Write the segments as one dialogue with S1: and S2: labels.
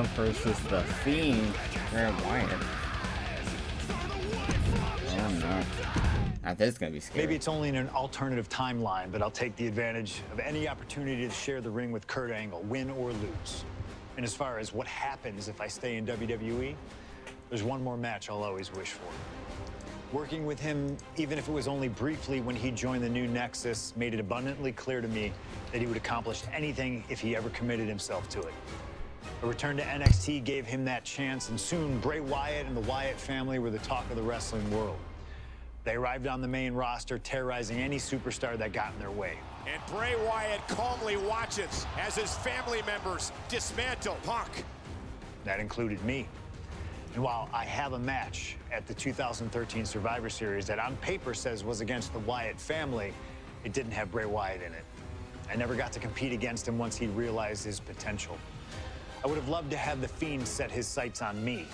S1: Punk versus The Fiend. Bray Wyatt. Oh no. This is gonna be scary.
S2: Maybe it's only in an alternative timeline, but I'll take the advantage of any opportunity to share the ring with Kurt Angle, win or lose. And as far as what happens if I stay in WWE, there's one more match I'll always wish for. Working with him, even if it was only briefly when he joined the new Nexus, made it abundantly clear to me that he would accomplish anything if he ever committed himself to it. A return to NXT gave him that chance, and soon Bray Wyatt and the Wyatt family were the talk of the wrestling world. They arrived on the main roster, terrorizing any superstar that got in their way.
S3: And Bray Wyatt calmly watches as his family members dismantle Punk.
S2: That included me. And while I have a match at the 2013 Survivor Series that on paper says was against the Wyatt family, it didn't have Bray Wyatt in it. I never got to compete against him once he realized his potential. I would have loved to have The Fiend set his sights on me.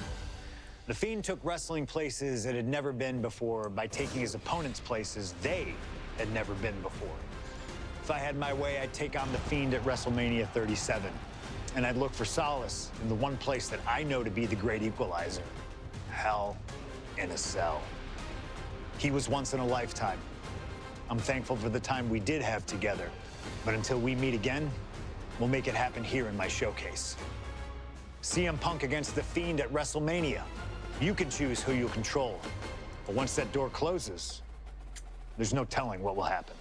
S2: The Fiend took wrestling places it had never been before by taking his opponents places they had never been before. If I had my way, I'd take on The Fiend at WrestleMania 37. And I'd look for solace in the one place that I know to be the great equalizer: Hell in a Cell. He was once in a lifetime. I'm thankful for the time we did have together. But until we meet again, we'll make it happen here in my showcase. CM Punk against The Fiend at WrestleMania. You can choose who you'll control. But once that door closes, there's no telling what will happen.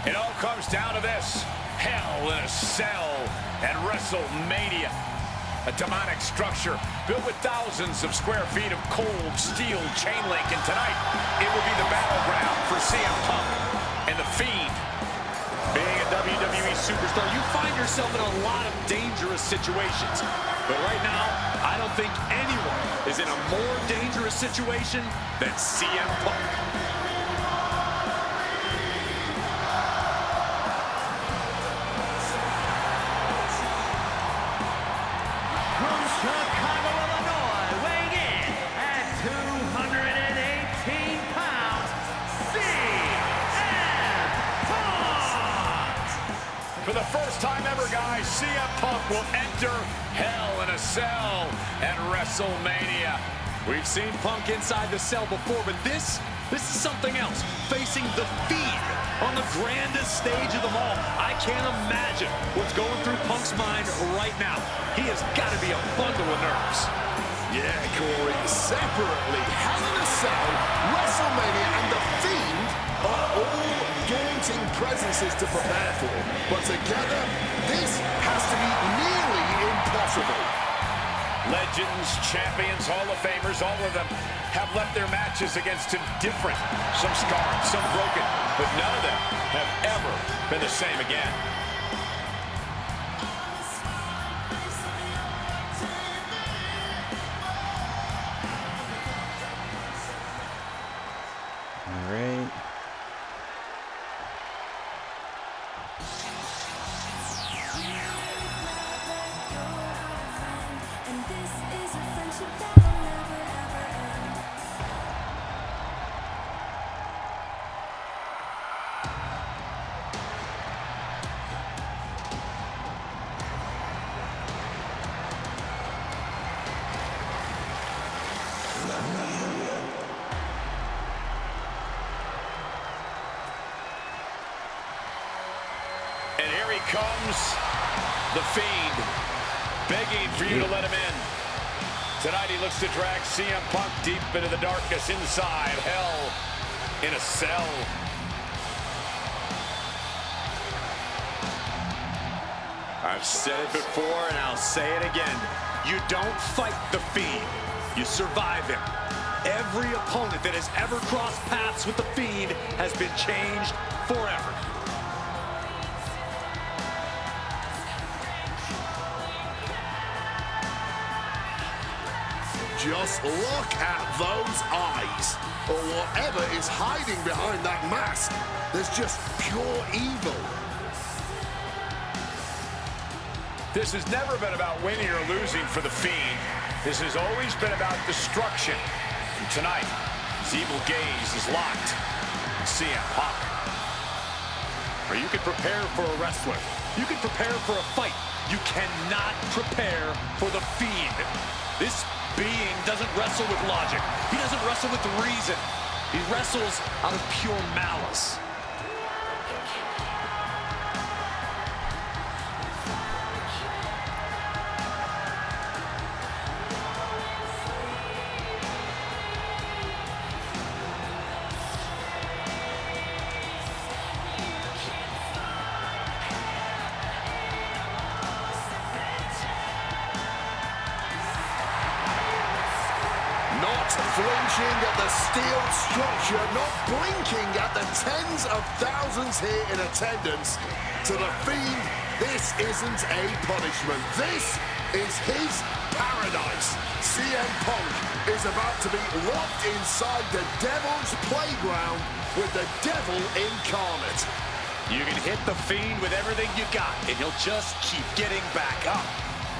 S3: It all comes down to this: Hell in a Cell at WrestleMania. A demonic structure built with thousands of square feet of cold steel chain link. And tonight, it will be the battleground for CM Punk and The Fiend. Being a WWE superstar, you find yourself in a lot of dangerous situations. But right now, I don't think anyone is in a more dangerous situation than CM Punk. For the first time ever, guys, CM Punk will enter Hell in a Cell at WrestleMania. We've seen Punk inside the cell before, but this is something else. Facing The Fiend on the grandest stage of them all. I can't imagine what's going through Punk's mind right now. He has got to be a bundle of nerves.
S4: Yeah, Corey, separately, Hell in a Cell, WrestleMania, and The Fiend are all daunting presences to prepare for. But together, this has to be nearly impossible.
S3: Legends, champions, Hall of Famers, all of them have left their matches against him different. Some scarred, some broken, but none of them have ever been the same again.
S1: All right.
S3: And here he comes, The Fiend, begging for you to let him in. Tonight he looks to drag CM Punk deep into the darkness inside Hell in a Cell.
S5: I've said it before and I'll say it again. You don't fight The Fiend, you survive him. Every opponent that has ever crossed paths with The Fiend has been changed forever.
S4: Just look at those eyes, or whatever is hiding behind that mask. There's just pure evil.
S3: This has never been about winning or losing for the Fiend. This has always been about destruction. And tonight, his evil gaze is locked on CM Punk.
S5: Or you can prepare for a wrestler. You can prepare for a fight. You cannot prepare for the Fiend. This being doesn't wrestle with logic. He doesn't wrestle with reason. He wrestles out of pure malice.
S4: Flinching at the steel structure, not blinking at the tens of thousands here in attendance. To the Fiend, this isn't a punishment. This is his paradise. CM Punk is about to be locked inside the Devil's playground with the Devil incarnate.
S5: You can hit the Fiend with everything you got, and he'll just keep getting back up.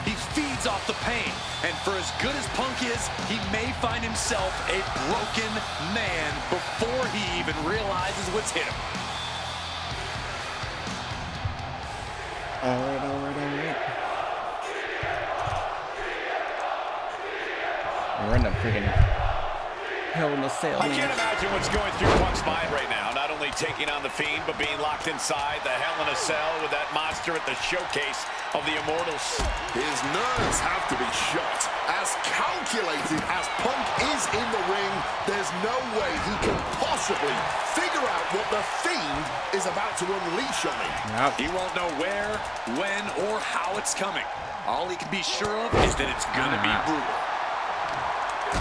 S5: He feeds off the pain, and for as good as Punk is, he may find himself a broken man before he even realizes what's hit him.
S1: All right. We're in a freaking Hell in a Cell.
S3: I can't imagine what's going through Punk's mind right now. Not only taking on the Fiend, but being locked inside the Hell in a Cell with that monster at the showcase of the Immortals.
S4: His nerves have to be shot. As calculated as Punk is in the ring, there's no way he can possibly figure out what the Fiend is about to unleash on him.
S1: Yep.
S5: He won't know where, when, or how it's coming. All he can be sure of is that it's gonna be brutal.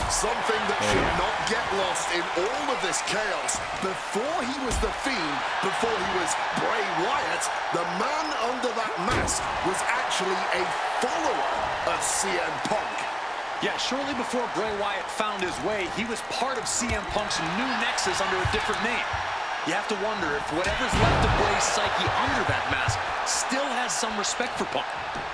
S4: Something that should not get lost in all of this chaos. Before he was the Fiend, before he was Bray Wyatt, the man under that mask was actually a follower of CM Punk.
S5: Yeah, shortly before Bray Wyatt found his way, he was part of CM Punk's new nexus under a different name. You have to wonder if whatever's left of Bray's psyche under that mask still has some respect for Punk.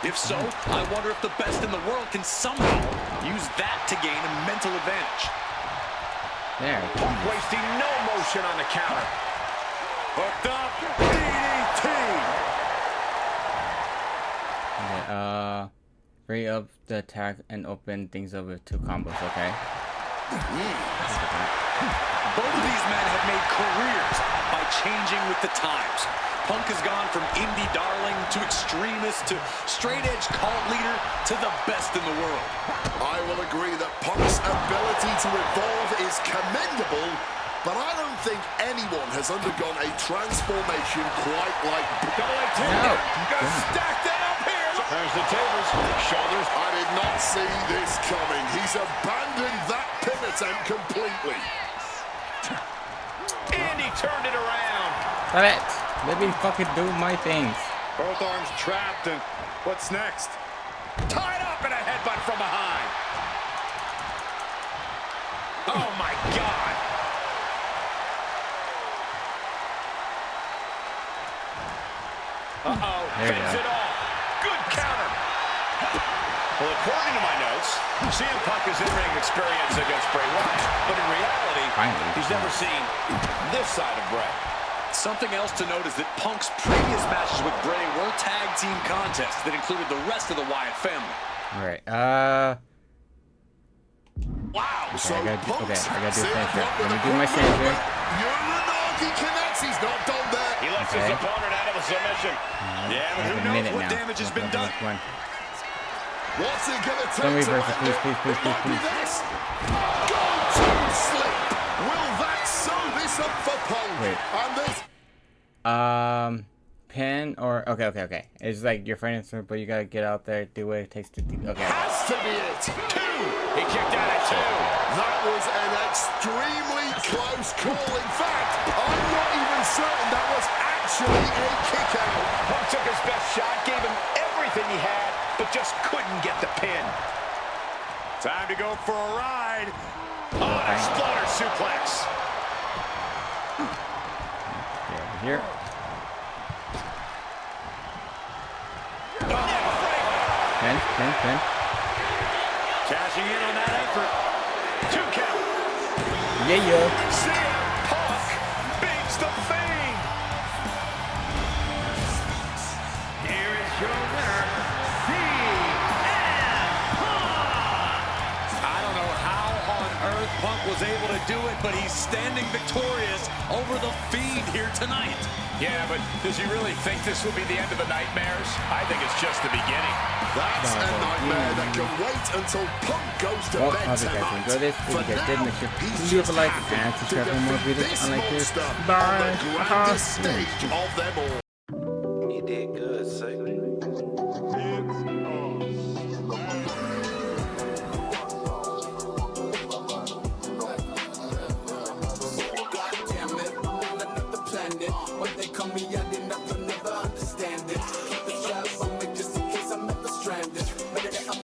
S5: If so, I wonder if the best in the world can somehow use that to gain a mental advantage.
S1: There.
S3: Punk wasting no motion on the counter. Hooked up, DDT.
S1: Okay, free up the attack and open things up with 2 combos, okay?
S5: Both of these men have made careers by changing with the times. Punk has gone from indie darling to extremist to straight-edge cult leader to the best in the world.
S4: I will agree that Punk's ability to evolve is commendable, but I don't think anyone has undergone a transformation quite like...
S1: No.
S3: Gonna stack that up here. There's the tables, shoulders.
S4: I did not see this coming. He's abandoned that pin attempt completely.
S3: And he turned it around.
S1: Stop it! Let me fucking do my things.
S3: Both arms trapped, and what's next? Tied up and a headbutt from behind. Oh my God. Uh-oh, fends it off. Good counter. Well, according to my notes, CM Punk has in-ring experience against Bray Wyatt, but in reality, he's never seen this side of Bray.
S5: Something else to note is that Punk's previous matches with Bray were tag team contests that included the rest of the Wyatt family.
S1: Alright,
S4: Wow, so
S1: I gotta do
S4: Punk's
S1: Sandra.
S4: CM Punk
S1: Let me
S4: with
S1: do
S4: a
S1: my
S4: quick
S1: Sandra.
S4: movement. Uranagi connects. He's not done there.
S3: He lets his opponent out of a submission. Yeah, but who knows what damage has been done.
S4: What's it gonna take
S1: Don't
S4: to
S1: reverse it,
S4: end
S1: please,
S4: it?
S1: please, please,
S4: It might be
S1: please.
S4: this. Go to sleep. Will that sew this up for Punk?
S1: Wait.
S4: And this.
S1: Pin or okay. It's like you're fighting something, but you gotta get out there, do what it takes to do. Okay.
S4: Has to be it. 2.
S3: He kicked out at 2.
S4: That was an extremely close call. In fact, I'm not even certain that was actually a kick out.
S3: Punk took his best shot, gave him everything he had, but just couldn't get the pin. Time to go for a ride. Oh, an exploder suplex.
S1: Here.
S3: Oh,
S1: Pin.
S5: Cashing in on that effort. 2 count.
S1: Yeah.
S3: CM Punk beats the Fiend. Here is your winner, CM Punk.
S5: I don't know how on earth Punk was able to do it, but he's standing victorious over the Fiend here tonight.
S3: Yeah, but does he really think this will be the end of the nightmares? I think it's just the beginning.
S4: That's a nightmare that can wait until Punk goes to
S1: Well,
S4: bed
S1: I hope you guys
S4: tonight.
S1: enjoyed this. If
S4: For
S1: you guys did,
S4: now,
S1: make sure
S4: he's
S1: to leave
S4: just
S1: a like
S4: happy
S1: and subscribe for more
S4: defeat
S1: videos like this.
S4: monster on
S1: Bye.
S4: the grandest stage of them all.
S6: You did good, say.
S7: Goddamn it, on another planet. When they call me, I didn't